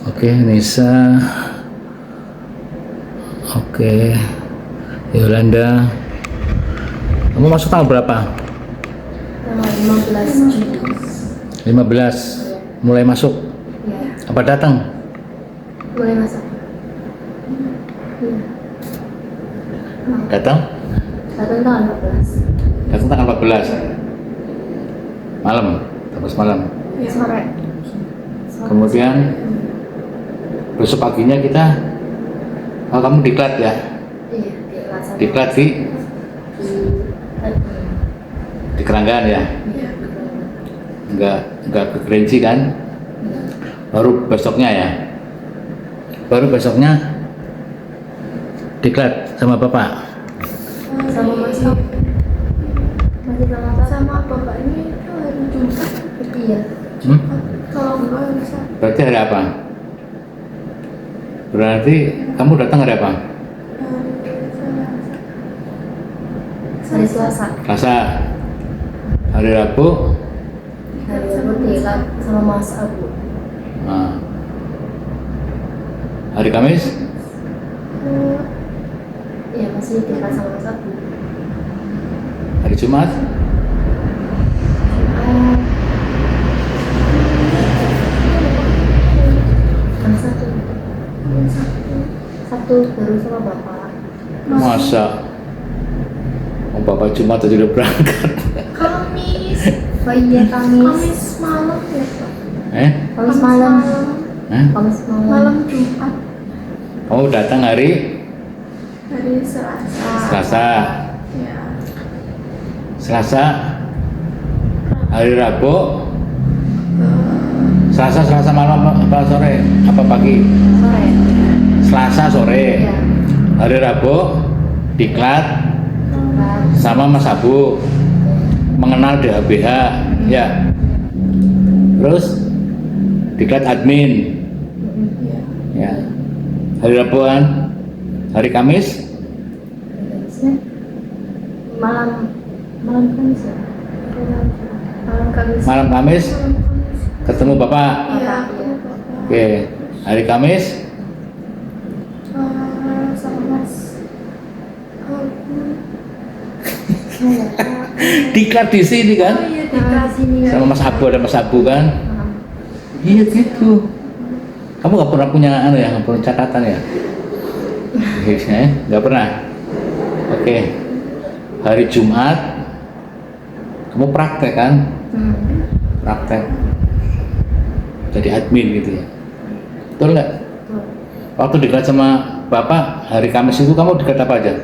Oke, Nisa. Oke, Yolanda. Kamu masuk tanggal berapa? Tanggal 15 Juli. 15. Mulai masuk. Ya, Apa datang? boleh masuk. Iya. Datang? Datang tanggal 14. Datang tanggal 14. Malam, terus malam. Ya, sore. Kemudian besok paginya kita, oh, kamu diklat ya? Iya, di kelas satu. Diklat di Keranggan ya? Iya. Enggak ke Kerinci kan? Baru besoknya ya? Baru besoknya diklat sama bapak? Sama Mas Ab. Masih sama Bapak ini itu hari Jumat. Iya. Kalau enggak bisa Berarti hari apa? Berarti kamu datang hari apa? Hari Selasa. Selasa. Hari Rabu. Hari Rabu diklat sama Mas Abu. Nah. Hari Kamis. Iya, masih diklat sama Mas Abu. Hari Jumat. Hari Sabtu baru sama Bapak. Masa? Oh, bapak Jumat aja udah berangkat. Kamis. Oh iya, Kamis. Kamis malam ya Pak. Kamis malam. Kamis malam. Malam Jumat. Kamu datang hari Hari Selasa. Selasa. Ya. Selasa. Hari Rabu. Selasa malam apa sore? Apa pagi? Sore. Selasa sore. Iya. Hari Rabu diklat Diklat. sama Mas Abu mengenal DHBH ya. Terus diklat admin Ya. ya. Hari Rabuan, hari Kamis Kamisnya malam Kamis ya. Malam Kamis. malam Kamis ketemu bapak. Iya. Oke, hari Kamis Sama Mas diklat di sini kan Oh iya dikasih sini ya. sama Mas Abu, ada Mas Abu kan. Iya gitu. Kamu nggak pernah punya nggak pernah catatan ya? Nggak pernah. Oke. Hari Jumat kamu praktek kan? Praktek. Jadi admin gitu ya. Betul nggak? Waktu diklat sama Bapak hari Kamis itu kamu diklat apa aja?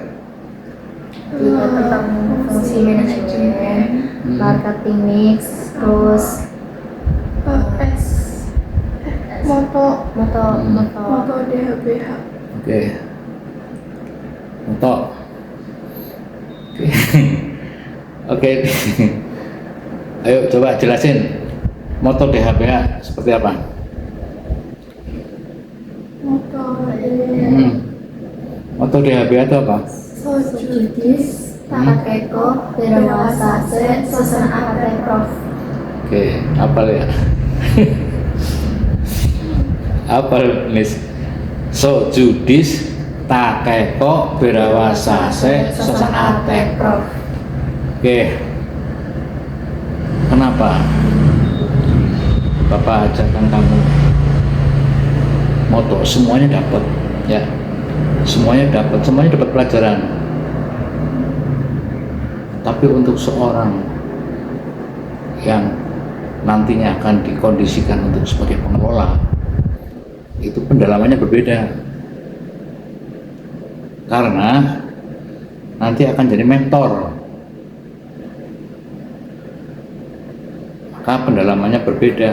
Diklat tentang fungsi manajemen, marketing mix, terus S Moto moto DHBH. Oke. Untuk. Oke. Oke. Ayo coba jelasin moto DHBH seperti apa? Moto Moto DHBH itu apa? Sojudis Takeko Berawasase Sosana Ate Prof. Oke, apal ya? Apal nis? So judis takeko berawasase sosanate. Prof. Oke. Kenapa Bapak ajarkan kamu moto? Semuanya dapat ya. Semuanya dapat pelajaran. Tapi untuk seorang yang nantinya akan dikondisikan untuk sebagai pengelola, itu pendalamannya berbeda. Karena nanti akan jadi mentor. Maka pendalamannya berbeda.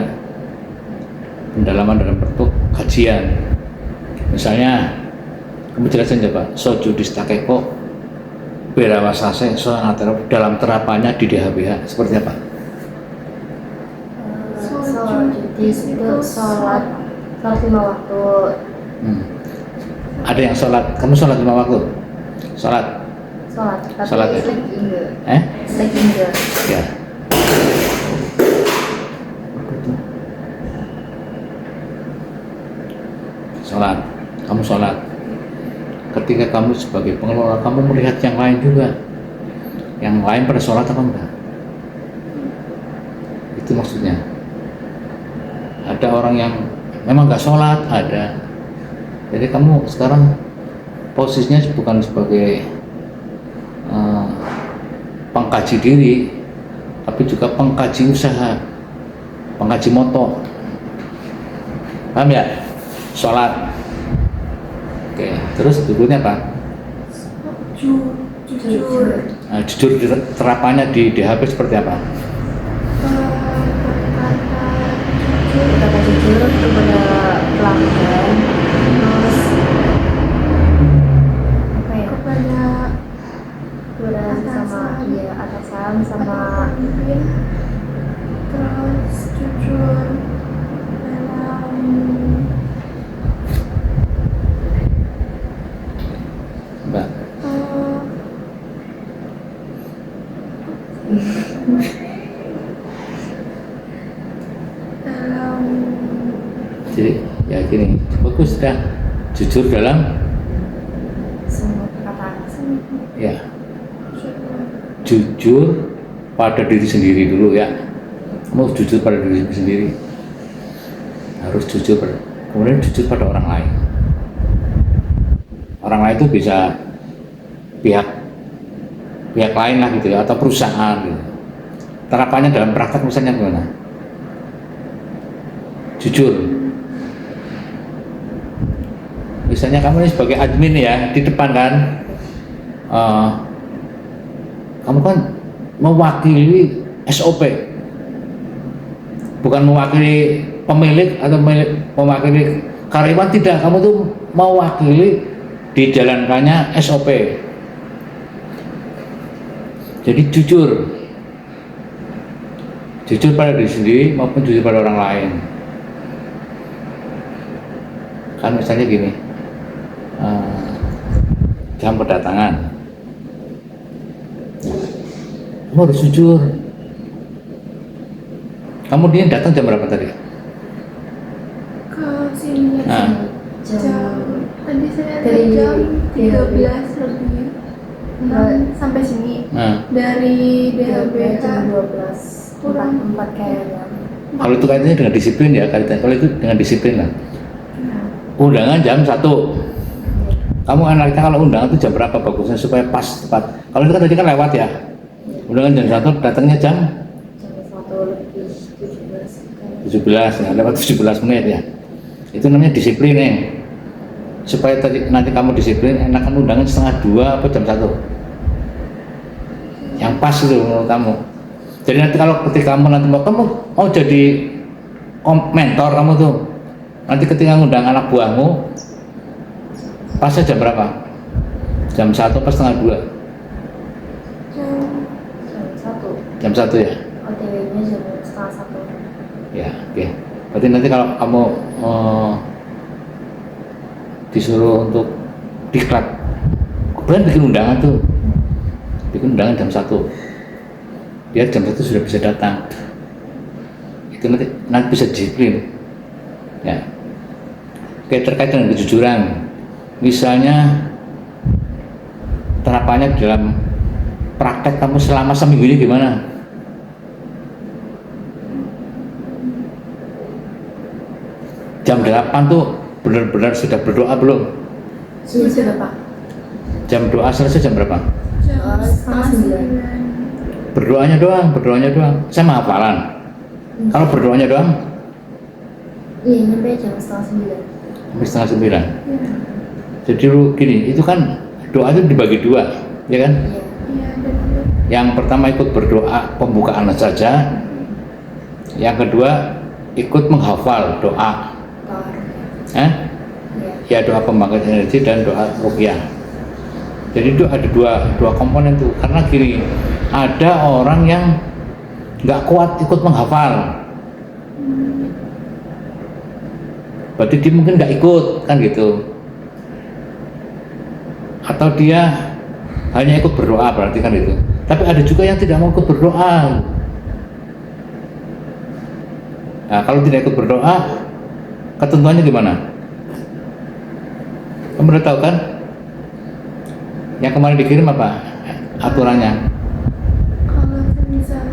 Pendalaman dalam bentuk kajian. Misalnya, kamu jelasin coba, sojudis takeko berawasase dalam terapannya di DHBH seperti apa? Sojudis itu sholat 5 waktu. Ada yang sholat, kamu sholat 5 waktu? Sholat? Tapi Sholat ya? lagi enggak. Eh? Lagi enggak. Ya. sholat. Kamu sholat. Ketika kamu sebagai pengelola, kamu melihat yang lain juga. Yang lain pada sholat apa enggak? Itu maksudnya. Ada orang yang memang nggak sholat, ada. Jadi kamu sekarang posisinya bukan sebagai pengkaji diri, tapi juga pengkaji usaha, pengkaji moto. Paham ya? Sholat. Oke, terus berikutnya apa? Jujur. Nah, jujur terapannya di DHP seperti apa? Berkata jujur kepada pelanggan, terus apa ya? Kepada Kepada sama dia atasan sama pemimpin. Terus jujur dalam Mbak. dalam Jadi ya gini, bagus sudah jujur dalam semua perkataan. ya jujur pada diri sendiri dulu ya. Kamu jujur pada diri sendiri, harus jujur kemudian jujur pada orang lain. Orang lain itu bisa pihak lain lah gitu ya, atau perusahaan gitu. Terapannya dalam praktek misalnya gimana? Jujur. Misalnya kamu ini sebagai admin ya, di depan kan kamu kan mewakili SOP, bukan mewakili pemilik atau mewakili karyawan, tidak, kamu tuh mewakili dijalankannya SOP. Jadi jujur pada diri sendiri maupun jujur pada orang lain. Kan misalnya gini, jam kedatangan, kamu harus jujur. Kamu dia datang jam berapa tadi? ke sini Nah, jam tadi saya Dari jam 13 lebih 6 sampai sini nah, dari Jam DHBK 12 kurang 4 kayaknya. kalau itu kaitannya dengan disiplin ya, kalau itu dengan disiplin lah. Undangan jam 1. Kamu enaknya kalau undangan itu jam berapa bagusnya supaya pas tepat. Kalau itu kan tadi kan lewat ya. Undangan jam 1, datangnya jam Jam 1 lebih 17 17 ya, lewat 17 menit ya. Itu namanya disiplin nih. Supaya tadi nanti kamu disiplin, enakan undangan setengah 2 apa jam 1. Yang pas itu menurut kamu. Jadi nanti kalau ketika kamu nanti mau jadi mentor kamu tuh, nanti ketika ngundang anak buahmu, pasnya jam berapa? Jam 1 apa setengah 2? jam jam 1. Jam 1 ya? OTW-nya jam setengah 1. Ya, oke. Berarti nanti kalau kamu disuruh untuk diklat, kemudian bikin undangan tuh, bikin undangan jam 1, biar jam 1 sudah bisa datang. Itu nanti bisa disiplin. Ya. Oke, terkait dengan kejujuran, misalnya terapannya dalam praktek kamu selama seminggu ini gimana? Jam 8 tuh benar-benar sudah berdoa belum? Sudah Pak. Jam doa selesai jam berapa? jam Setengah 9. Berdoanya doang. Sama hafalan. Kalau berdoanya doang, Iya, nyampe jam setengah 9. sampai setengah 9. ya. Jadi lu gini, itu kan doa itu dibagi 2, ya kan? Iya. Iya, dan dulu Yang pertama ikut berdoa pembukaan saja, yang kedua ikut menghafal doa, Tor. eh? Iya. Ya doa pembangkit energi dan doa ruqyah. Jadi itu ada dua komponen tuh, karena gini, ada orang yang nggak kuat ikut menghafal, berarti dia mungkin nggak ikut kan gitu, atau dia hanya ikut berdoa berarti kan itu. Tapi ada juga yang tidak mau ikut berdoa. Nah, kalau tidak ikut berdoa, ketentuannya gimana? Kamu udah tahu kan? Yang kemarin dikirim apa aturannya? Kalau misal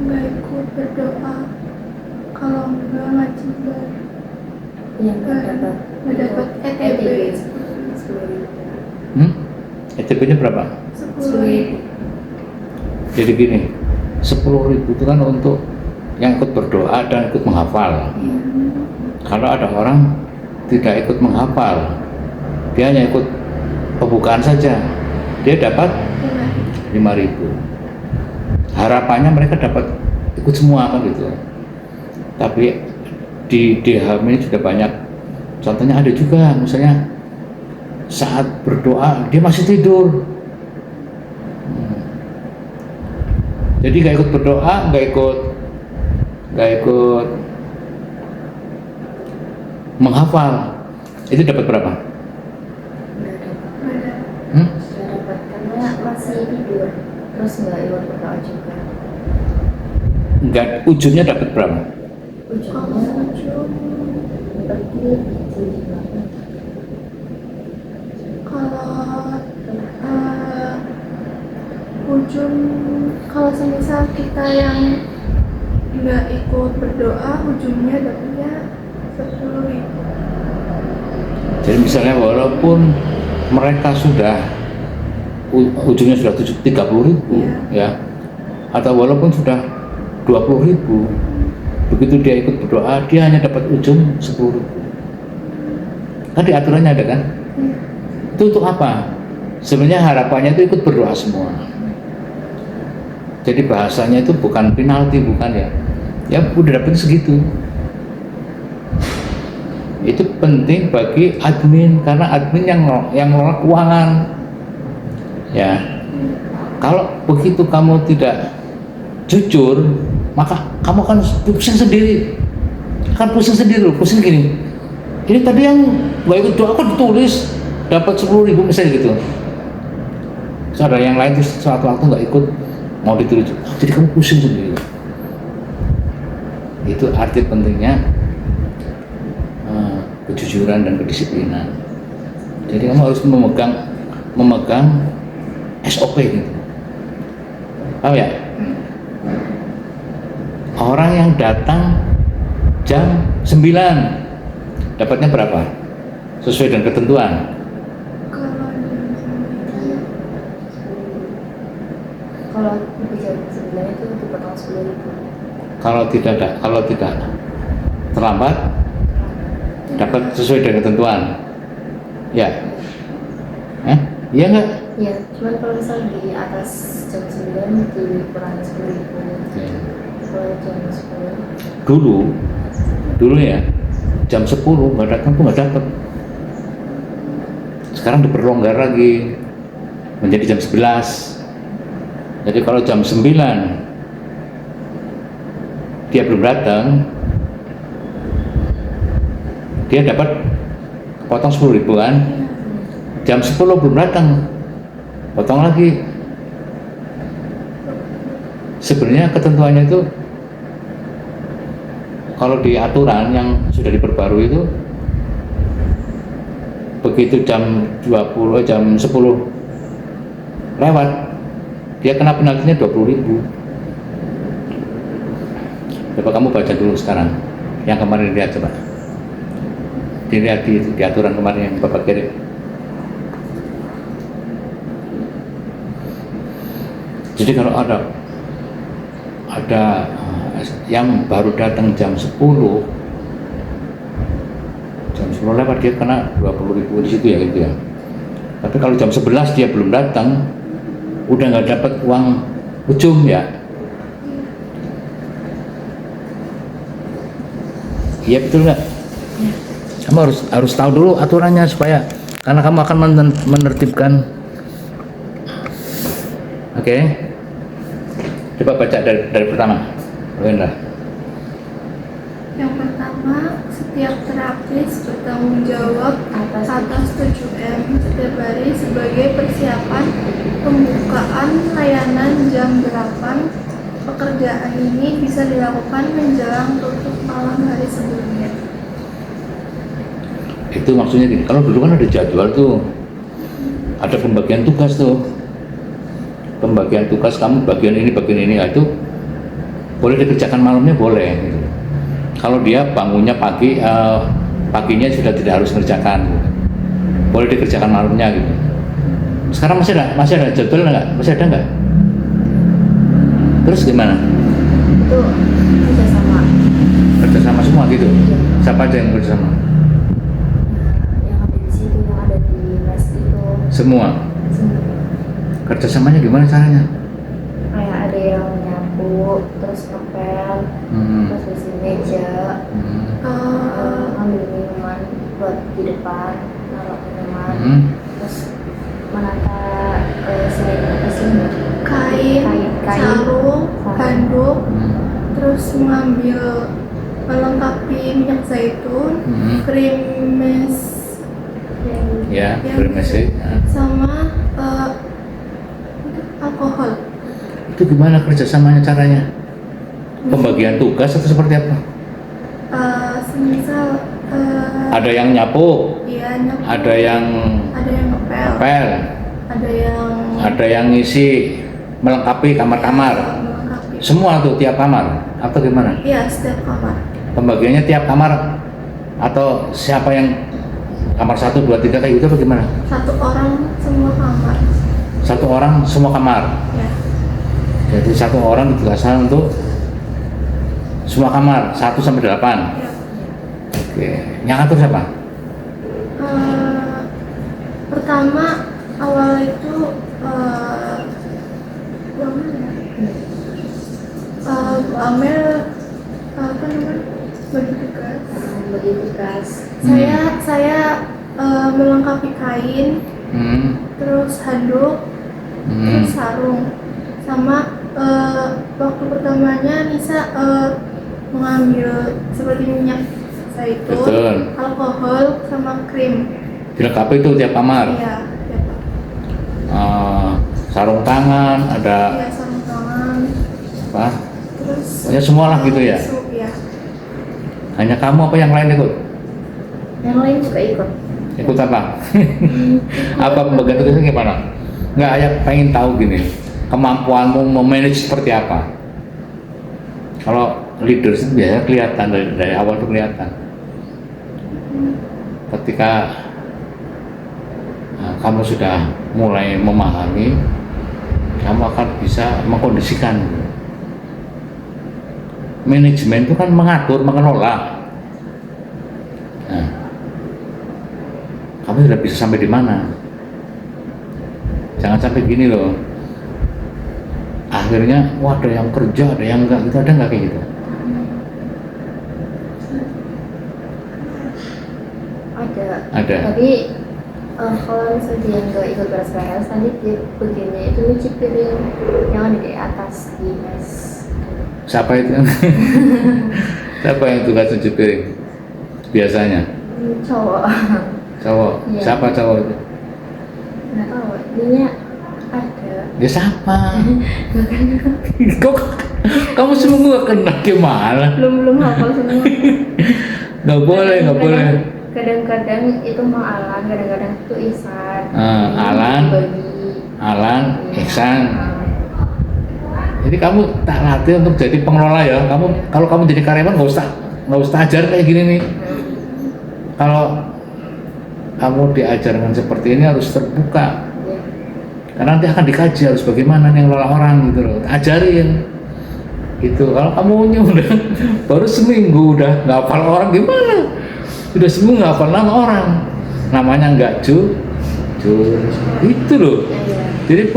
nggak ikut berdoa, kalau nggak cibar, Yang nggak dapat ETB 10.000. ETP-nya berapa? 10.000. Jadi gini, 10.000 itu kan untuk yang ikut berdoa dan ikut menghafal. Kalau ada orang tidak ikut menghafal, dia hanya ikut pembukaan saja, dia dapat 5.000. Harapannya mereka dapat ikut semua kan gitu. Tapi di DHM ini sudah banyak, contohnya ada juga misalnya saat berdoa dia masih tidur. Jadi nggak ikut berdoa, nggak ikut menghafal, itu dapat berapa? Nggak dapat karena masih tidur, terus nggak ikut berdoa juga. Nggak, ujungnya dapat berapa? Ujungnya berarti ujung kalau semisal kita yang nggak ikut berdoa, ujungnya dapatnya 10.000. Jadi misalnya walaupun mereka sudah ujungnya sudah 30.000 ya, atau walaupun sudah 20.000, begitu dia ikut berdoa dia hanya dapat ujung 10.000. Kan di aturannya ada kan? Itu untuk apa? Sebenarnya harapannya itu ikut berdoa semua. Jadi bahasanya itu bukan penalti, bukan ya. Ya udah dapat segitu. Itu penting bagi admin karena admin yang ngelola keuangan. Ya. Kalau begitu kamu tidak jujur, maka kamu akan pusing sendiri. Pusing gini. Ini tadi yang nggak ikut doa kok ditulis dapat 10.000 misalnya gitu. Terus ada yang lain terus suatu waktu nggak ikut mau ditulis, jadi kamu pusing sendiri. Itu arti pentingnya kejujuran dan kedisiplinan. Jadi kamu harus memegang SOP gitu. Paham ya? Orang yang datang jam 9 dapatnya berapa? Sesuai dengan ketentuan. Kalau jam 9 itu dipotong 10.000. Kalau tidak terlambat dapat sesuai dengan ketentuan. Ya. Iya enggak? Iya, cuman kalau misal di atas jam 9 dikurangi 10.000. Kalau jam 10 dulu ya jam 10 nggak datang tuh nggak dapat. Sekarang diperlonggar lagi menjadi jam 11. Jadi kalau jam 9 dia belum datang, dia dapat potong 10.000 kan. Jam 10 belum datang, potong lagi. Sebenarnya ketentuannya itu kalau di aturan yang sudah diperbarui itu begitu jam 10 lewat dia kena penaltinya 20.000. Coba kamu baca dulu sekarang yang kemarin dilihat, coba dilihat di aturan kemarin yang Bapak kirim. Jadi kalau ada yang baru datang jam 10 lewat dia kena 20.000 di situ ya gitu ya. Tapi kalau jam 11 dia belum datang, udah nggak dapat uang ujung ya. Iya betul nggak? Kamu harus tahu dulu aturannya supaya karena kamu akan menertibkan. Oke. Coba baca dari pertama. Wendra. Yang pertama, setiap terapis bertanggung jawab atas 7M setiap hari sebagai persiapan pembukaan layanan jam 8. Pekerjaan ini bisa dilakukan menjelang tutup malam hari sebelumnya. Itu maksudnya gini, kalau dulu kan ada jadwal tuh, ada pembagian tugas tuh, pembagian tugas kamu bagian ini, nah, itu boleh dikerjakan malamnya boleh. Gitu. Kalau dia bangunnya pagi, paginya sudah tidak harus kerjakan, gitu. Boleh dikerjakan malamnya gitu. Sekarang masih ada jadwal nggak? Masih ada nggak? Terus gimana? Itu kerjasama. Kerjasama semua gitu? Siapa aja yang kerjasama? Yang ada di situ, yang ada di mes itu. Semua? Semua. Kerjasamanya gimana caranya? Kayak ada yang nyapu, terus ngepel, terus bersih meja, ambil minuman buat di depan, naruh minuman, terus menata sini Kain, sarung, handuk, terus mengambil melengkapi minyak zaitun, krim mes, Ya, terima kasih. sama alkohol. Itu gimana kerjasamanya caranya? Pembagian tugas atau seperti apa? Semisal Ada yang nyapu, iya, nyapu, ada yang ada yang ngepel, ngepel, ada yang ngisi, melengkapi kamar-kamar. melengkapi. Semua tuh tiap kamar atau gimana? Iya, setiap kamar. Pembagiannya tiap kamar atau siapa yang kamar 1, 2, 3 kayak gitu apa gimana? Satu orang semua kamar. Satu orang semua kamar. Ya. Jadi satu orang ditugaskan untuk semua kamar 1 sampai 8. Ya. Oke, yang atur siapa? Pertama awal itu Bu Amel apa namanya bagi tugas. bagi tugas. Saya melengkapi kain, terus handuk, terus sarung, sama waktu pertamanya Nisa mengambil seperti minyak zaitun, Betul. alkohol, sama krim. Dilengkapi itu tiap kamar. Iya, ya Pak. Sarung tangan, ada Iya, sarung tangan. apa? Terus Pokoknya semua lah gitu ya? Iya. Hanya kamu apa yang lain ikut? Yang lain juga ikut. Ikut apa? Apa pembagian tugasnya gimana? Nggak, ayah pengen tahu gini, kemampuanmu memanage seperti apa? Kalau leadership biasanya kelihatan dari awal tuh kelihatan. Ketika kamu sudah mulai memahami, kamu akan bisa mengkondisikan. Manajemen itu kan mengatur, mengelola. Nah, kamu sudah bisa sampai di mana? Jangan sampai gini loh. Akhirnya, wah ada yang kerja, ada yang enggak, gitu ada nggak kayak gitu? Ada. Tapi kalau misalnya dia nggak ikut beres-beres, nanti dia bagiannya itu nyuci piring yang ada di atas di mes. Siapa itu? Siapa yang tugas cuci piring? Biasanya? Cowok. Cowok? Iya. Siapa cowok itu? Nggak tahu, dia ada. Dia siapa? Kok kamu semua nggak kenal gimana? Belum hafal semua. Nggak boleh. Kadang-kadang itu mau Alan, kadang-kadang itu Ihsan. Alan, Ihsan. Jadi kamu tak latih untuk jadi pengelola ya. Kalau kamu jadi karyawan nggak usah ajar kayak gini nih. Kalau kamu diajarkan seperti ini harus terbuka. Karena nanti akan dikaji harus bagaimana nih ngelola orang gitu loh. Ajarin. Gitu. Kalau kamu udah baru seminggu udah nggak hafal orang gimana? Sudah seminggu nggak hafal nama orang. Namanya nggak jujur. Itu loh. Jadi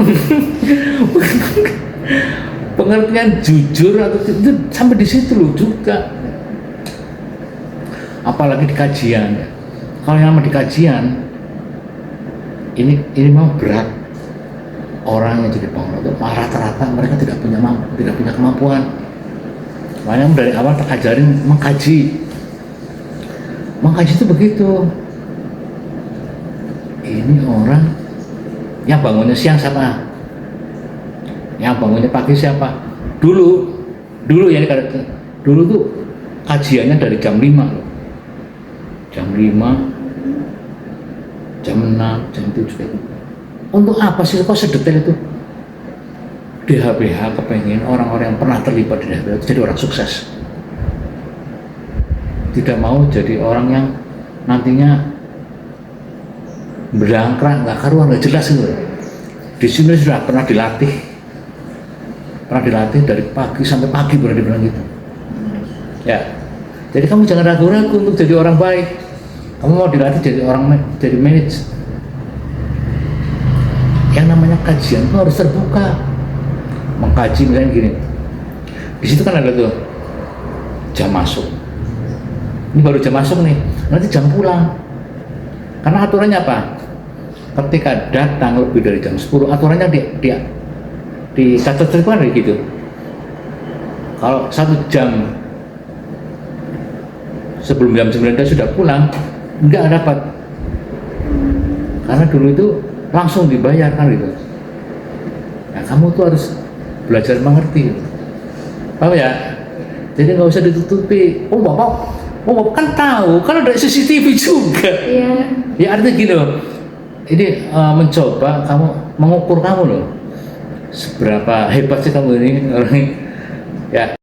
pengertian jujur atau itu sampai di situ loh juga. Apalagi di kajian. Kalau yang nama di kajian ini memang berat. Orang yang jadi pengelola rata-rata mereka tidak punya kemampuan. Makanya dari awal terajarin mengkaji itu begitu. Ini orang yang bangunnya siang siapa? Yang bangunnya pagi siapa? Dulu ya dulu tuh kajiannya dari jam 5 loh. Jam 5 Jam 6, jam 7 kayak gitu. Untuk apa sih kok sedetail itu? DHBH kepengen orang-orang yang pernah terlibat di DHBH jadi orang sukses. Tidak mau jadi orang yang nantinya berangkrak, nggak karuan, nggak jelas gitu. Di sini sudah pernah dilatih dari pagi sampai pagi pernah dibilang gitu. Ya, jadi kamu jangan ragu-ragu untuk jadi orang baik. Kamu mau dilatih jadi manajer. Yang namanya kajian itu harus terbuka. Mengkaji misalnya gini. Di situ kan ada tuh jam masuk. Ini baru jam masuk nih. Nanti jam pulang. Karena aturannya apa? Ketika datang lebih dari jam 10, aturannya di catat terbuka kayak gitu. Kalau 1 jam sebelum jam 9 dia sudah pulang, enggak dapat. Karena dulu itu langsung dibayar kan gitu. Nah, kamu tuh harus belajar mengerti. Paham ya? Jadi nggak usah ditutupi. Oh bapak kan tahu, kan ada CCTV juga. Iya. Ya artinya gini loh. Ini mencoba kamu mengukur kamu loh. Seberapa hebat sih kamu ini orang ini. Ya.